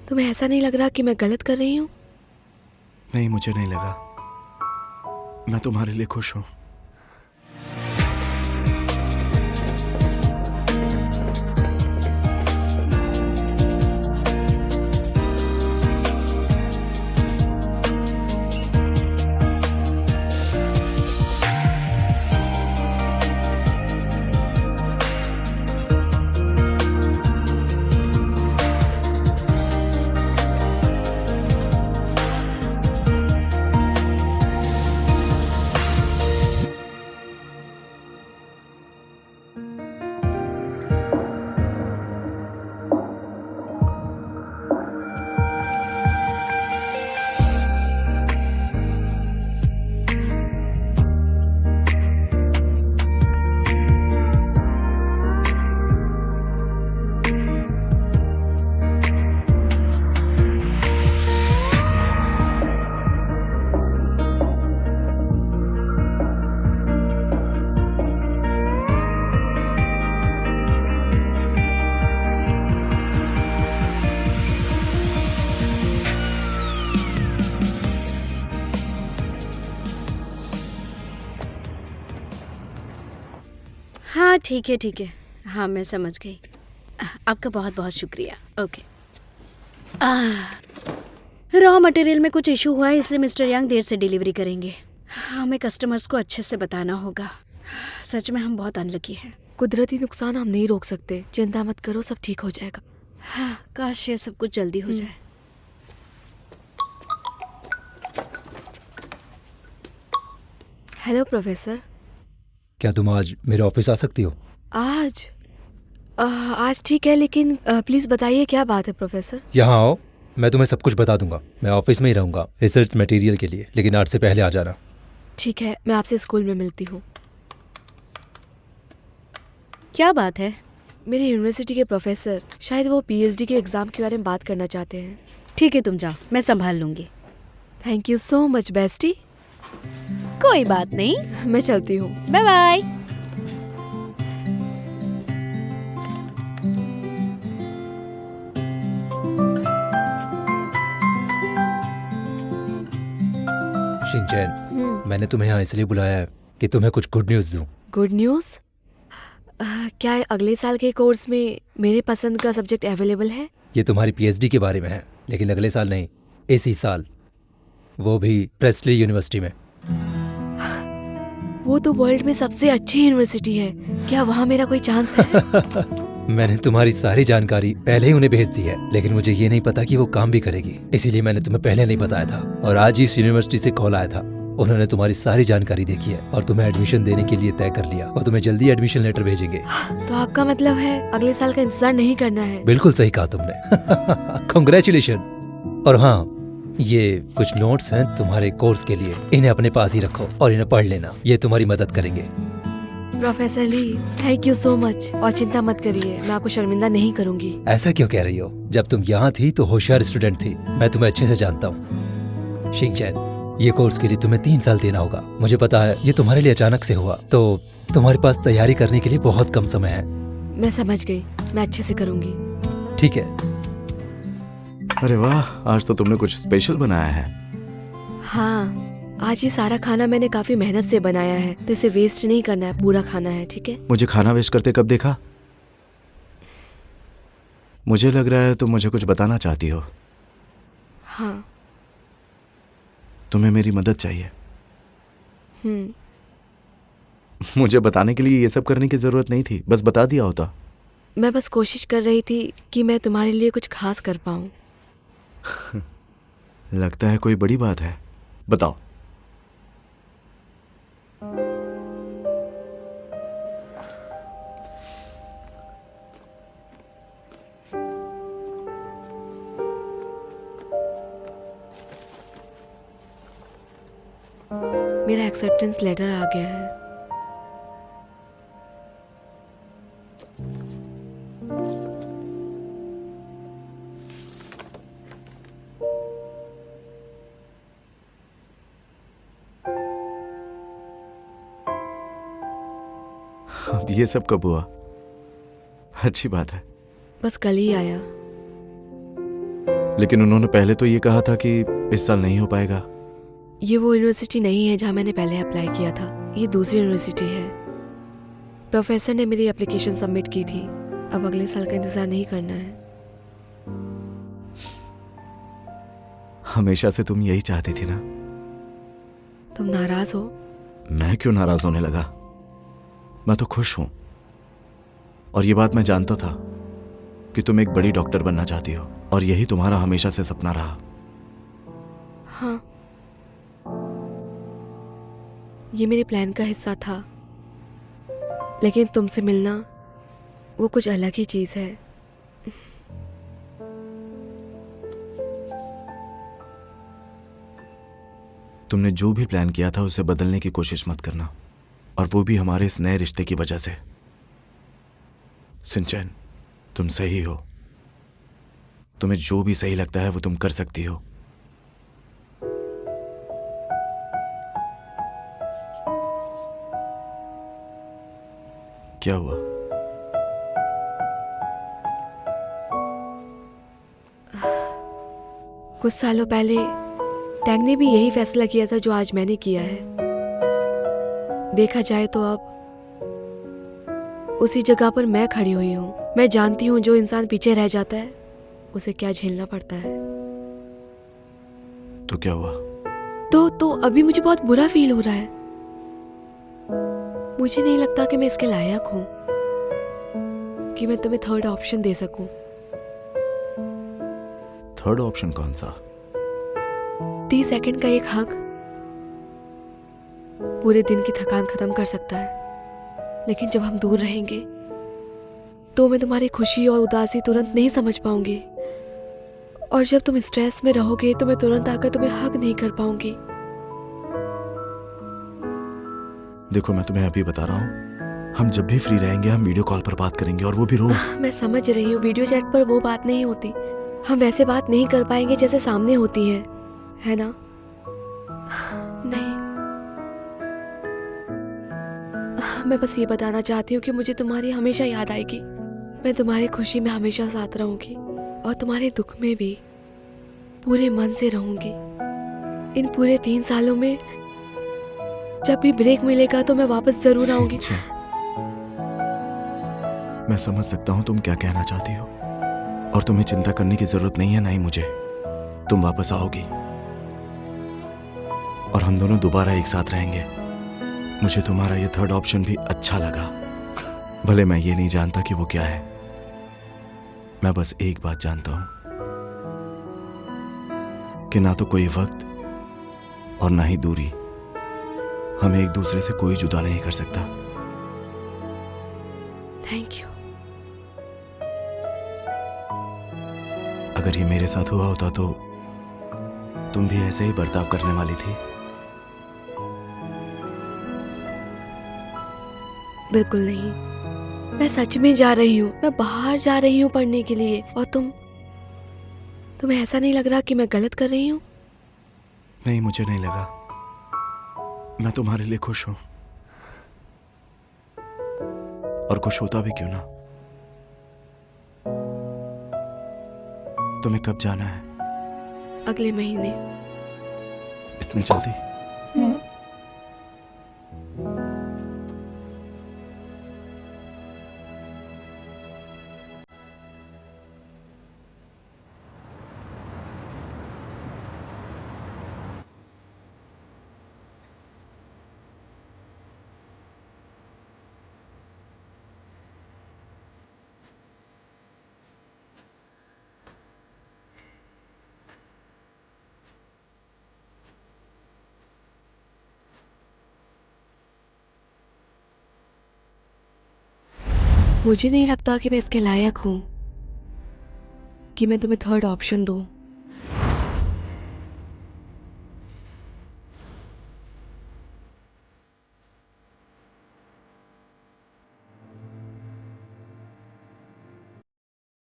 तुम्हें ऐसा नहीं लग रहा कि मैं गलत कर रही हूँ? नहीं, मुझे नहीं लगा। मैं तुम्हारे लिए खुश हूँ। हाँ ठीक है ठीक है, हाँ मैं समझ गई। आपका बहुत बहुत शुक्रिया। ओके। रॉ मटेरियल में कुछ इशू हुआ है, इसलिए मिस्टर यांग देर से डिलीवरी करेंगे। हमें कस्टमर्स को अच्छे से बताना होगा। सच में हम बहुत अनलकी हैं। कुदरती नुकसान हम नहीं रोक सकते, चिंता मत करो, सब ठीक हो जाएगा। हाँ, काश ये सब कुछ जल्दी हो जाए। Hello professor. क्या तुम आज मेरे ऑफिस आ सकती हो? आज आज ठीक है, लेकिन प्लीज बताइए क्या बात है प्रोफेसर। यहाँ आओ, मैं तुम्हें सब कुछ बता दूंगा। मैं ऑफिस में ही रहूंगा रिसर्च मटेरियल के लिए, लेकिन 8 से पहले आ जाना। ठीक है, मैं आपसे स्कूल में मिलती हूँ। क्या बात है? मेरे यूनिवर्सिटी के प्रोफेसर, शायद वो पीएचडी के एग्ज़ाम के बारे में बात करना चाहते हैं। ठीक है, तुम जाओ, मैं संभाल लूंगी। Thank you so much bestie. कोई बात नहीं, मैं चलती हूँ। Bye bye. शिनचैन, मैंने तुम्हें यहाँ इसलिए बुलाया है कि तुम्हें कुछ गुड न्यूज़ दूँ। Good news? क्या अगले साल के कोर्स में मेरे पसंद का सब्जेक्ट अवेलेबल है? ये तुम्हारी पीएचडी के बारे में है, लेकिन अगले साल नहीं, इसी साल, वो भी प्रेस्ली यूनिवर्सिटी में। वो तो वर्ल्ड में सबसे अच्छी यूनिवर्सिटी है, क्या वहाँ मेरा कोई चांस है? मैंने तुम्हारी सारी जानकारी पहले ही उन्हें भेज दी है, लेकिन मुझे ये नहीं पता कि वो काम भी करेगी, इसीलिए मैंने तुम्हें पहले नहीं बताया था। और आज ही इस यूनिवर्सिटी से कॉल आया था, उन्होंने तुम्हारी सारी जानकारी देखी है और तुम्हें एडमिशन देने के लिए तय कर लिया, और तुम्हें जल्दी एडमिशन लेटर भेजेंगे। तो आपका मतलब है अगले साल का इंतजार नहीं करना है? बिल्कुल सही कहा तुमने। कॉन्ग्रेचुलेशन। और हाँ, ये कुछ नोट्स हैं तुम्हारे कोर्स के लिए, इन्हें अपने पास ही रखो और इन्हें पढ़ लेना, ये तुम्हारी मदद करेंगे। Professor Lee, thank you so much, और चिंता मत करिए, मैं आपको शर्मिंदा नहीं करूंगी। ऐसा क्यों कह रही हो? जब तुम यहाँ थी तो होशियार स्टूडेंट थी, मैं तुम्हें अच्छे से जानता हूँ। शिंगचैन, ये कोर्स के लिए तुम्हें 3 साल देना होगा। मुझे पता है ये तुम्हारे लिए अचानक से हुआ, तो तुम्हारे पास तैयारी करने के लिए बहुत कम समय है। मैं समझ गई, मैं अच्छे से करूंगी। ठीक है। अरे वाह, आज तो तुमने कुछ स्पेशल बनाया है। हाँ, आज ये सारा खाना मैंने काफी मेहनत से बनाया है, तो इसे वेस्ट नहीं करना है, पूरा खाना है, ठीक है? मुझे खाना वेस्ट करते कब देखा? मुझे लग रहा है तुम मुझे कुछ बताना चाहती हो। हाँ। तुम्हें मेरी मदद चाहिए। हम्म। मुझे बताने के लिए ये सब करने की जरूरत नहीं थी, बस बता दिया होता। मैं बस कोशिश कर रही थी कि मैं तुम्हारे लिए कुछ खास कर पाऊँ। लगता है कोई बड़ी बात है, बताओ। मेरा एक्सेप्टेंस लेटर आ गया है। अब ये सब कब हुआ? अच्छी बात है। बस कल ही आया। लेकिन उन्होंने पहले तो ये कहा था कि इस साल नहीं हो पाएगा। ये वो यूनिवर्सिटी नहीं है जहाँ मैंने पहले अप्लाई किया था, ये दूसरी यूनिवर्सिटी है। प्रोफेसर ने मेरी एप्लीकेशन सबमिट की थी, अब अगले साल का इंतज़ार नहीं करना है। हमेशा से तुम यही चाहती थी ना। तुम नाराज हो? मैं क्यों नाराज होने लगा? मैं तो खुश हूं। और ये बात मैं जानता था कि तुम एक बड़ी डॉक्टर बनना चाहती हो, और यही तुम्हारा हमेशा से सपना रहा। हाँ, ये मेरे प्लान का हिस्सा था, लेकिन तुमसे मिलना वो कुछ अलग ही चीज़ है। तुमने जो भी प्लान किया था उसे बदलने की कोशिश मत करना, और वो भी हमारे इस नए रिश्ते की वजह से। सिंचन, तुम सही हो। तुम्हें जो भी सही लगता है वो तुम कर सकती हो। क्या हुआ? कुछ सालों पहले टैंग ने भी यही फैसला किया था जो आज मैंने किया है। देखा जाए तो अब उसी जगह पर मैं खड़ी हुई हूँ। मैं जानती हूँ जो इंसान पीछे रह जाता है उसे क्या झेलना पड़ता है। तो क्या हुआ? तो अभी मुझे बहुत बुरा फील हो रहा है। मुझे नहीं लगता कि मैं इसके लायक हूँ कि मैं तुम्हें थर्ड ऑप्शन दे सकूं। थर्ड ऑप्शन कौन सा? 30 सेकंड का एक हक पूरे दिन की थकान खत्म कर सकता है, लेकिन जब हम दूर रहेंगे तो मैं तुम्हारी खुशी और उदासी तुरंत नहीं समझ पाऊंगी, और जब तुम स्ट्रेस में रहोगे तो मैं तुरंत आकर तुम्हें हक नहीं कर पाऊंगी। देखो, मैं तुम्हें अभी बता रहा हूँ, हम जब भी फ्री रहेंगे हम वीडियो कॉल पर बात करेंगे, और वो भी रोज। मैं समझ रही हूँ, वीडियो चैट पर वो बात नहीं होती। हम वैसे बात नहीं कर पाएंगे जैसे सामने होती है ना? नहीं, मैं बस ये बताना चाहती हूँ कि मुझे तुम्हारी हमेशा याद आएगी। मैं तुम्हारी खुशी में हमेशा साथ रहूंगी और तुम्हारे दुख में भी पूरे मन से रहूंगी। इन पूरे 3 सालों में जब भी ब्रेक मिलेगा तो मैं वापस जरूर आऊंगी। अच्छा, मैं समझ सकता हूँ तुम क्या कहना चाहती हो, और तुम्हें चिंता करने की जरूरत नहीं है, ना ही मुझे। तुम वापस आओगी और हम दोनों दोबारा एक साथ रहेंगे। मुझे तुम्हारा ये थर्ड ऑप्शन भी अच्छा लगा, भले मैं ये नहीं जानता कि वो क्या है। मैं बस एक बात जानता हूं कि ना तो कोई वक्त और ना ही दूरी हमें एक दूसरे से कोई जुदा नहीं कर सकता। Thank you. अगर ये मेरे साथ हुआ होता तो तुम भी ऐसे ही बर्ताव करने वाली थी। बिल्कुल नहीं, मैं सच में जा रही हूँ। मैं बाहर जा रही हूँ पढ़ने के लिए, और तुम्हें ऐसा नहीं लग रहा कि मैं गलत कर रही हूँ? नहीं, मुझे नहीं लगा। मैं तुम्हारे लिए खुश हूं, और खुश होता भी क्यों ना। तुम्हें कब जाना है? अगले महीने। इतनी जल्दी? मुझे नहीं लगता कि मैं इसके लायक हूँ कि मैं तुम्हें थर्ड ऑप्शन दूँ।